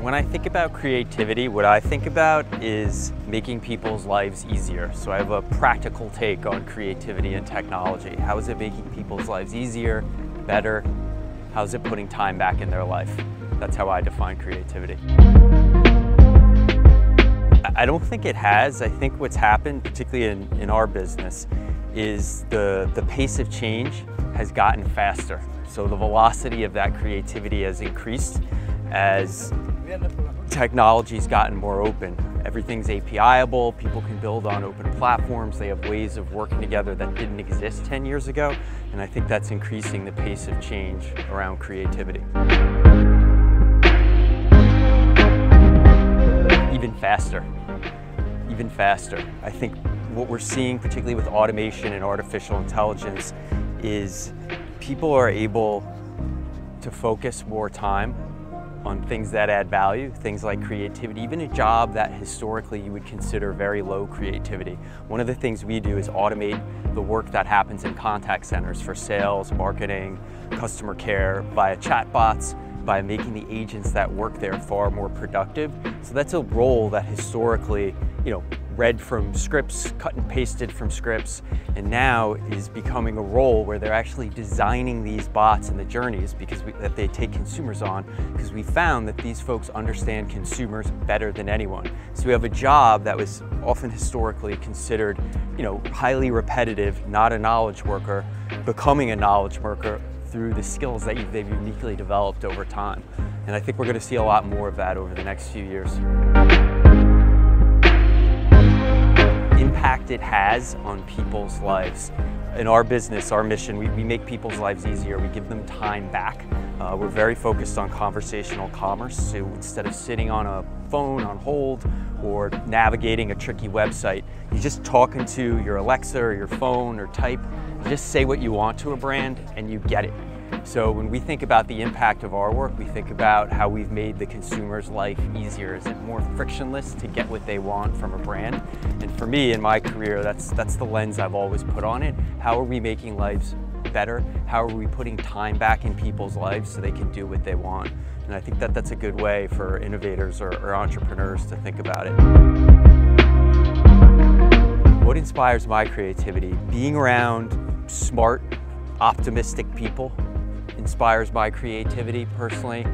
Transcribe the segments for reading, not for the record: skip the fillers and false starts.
When I think about creativity, what I think about is making people's lives easier. So I have a practical take on creativity and technology. How is it making people's lives easier, better? How is it putting time back in their life? That's how I define creativity. I don't think it has. I think what's happened, particularly in our business, is the pace of change has gotten faster. So the velocity of that creativity has increased as technology's gotten more open. Everything's API-able, people can build on open platforms, they have ways of working together that didn't exist 10 years ago, and I think that's increasing the pace of change around creativity. Even faster. I think what we're seeing, particularly with automation and artificial intelligence, is people are able to focus more time on things that add value, things like creativity, even a job that historically you would consider very low creativity. One of the things we do is automate the work that happens in contact centers for sales, marketing, customer care via chatbots, by making the agents that work there far more productive. So that's a role that historically, read from scripts, cut and pasted from scripts, and now is becoming a role where they're actually designing these bots and the journeys that they take consumers on, because we found that these folks understand consumers better than anyone. So we have a job that was often historically considered, highly repetitive, not a knowledge worker, becoming a knowledge worker through the skills that they've uniquely developed over time. And I think we're going to see a lot more of that over the next few years. Impact it has on people's lives. In our business, our mission, we make people's lives easier. We give them time back. We're very focused on conversational commerce. So instead of sitting on a phone on hold or navigating a tricky website, you just talk into your Alexa or your phone or type, you just say what you want to a brand and you get it. So when we think about the impact of our work, we think about how we've made the consumer's life easier. Is it more frictionless to get what they want from a brand? And for me, in my career, that's the lens I've always put on it. How are we making lives better? How are we putting time back in people's lives so they can do what they want? And I think that's a good way for innovators or entrepreneurs to think about it. What inspires my creativity? Being around smart, optimistic people inspires my creativity personally.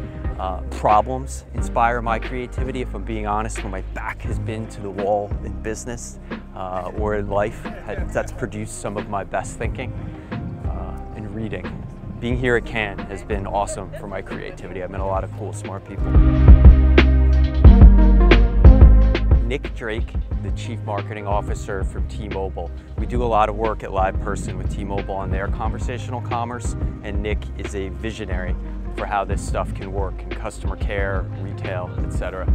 Problems inspire my creativity. If I'm being honest, when my back has been to the wall in business or in life, that's produced some of my best thinking. And reading. Being here at Cannes has been awesome for my creativity. I've met a lot of cool, smart people. Nick Drake, the Chief Marketing Officer from T-Mobile. We do a lot of work at Liveperson with T-Mobile on their conversational commerce, and Nick is a visionary for how this stuff can work in customer care, retail, etc.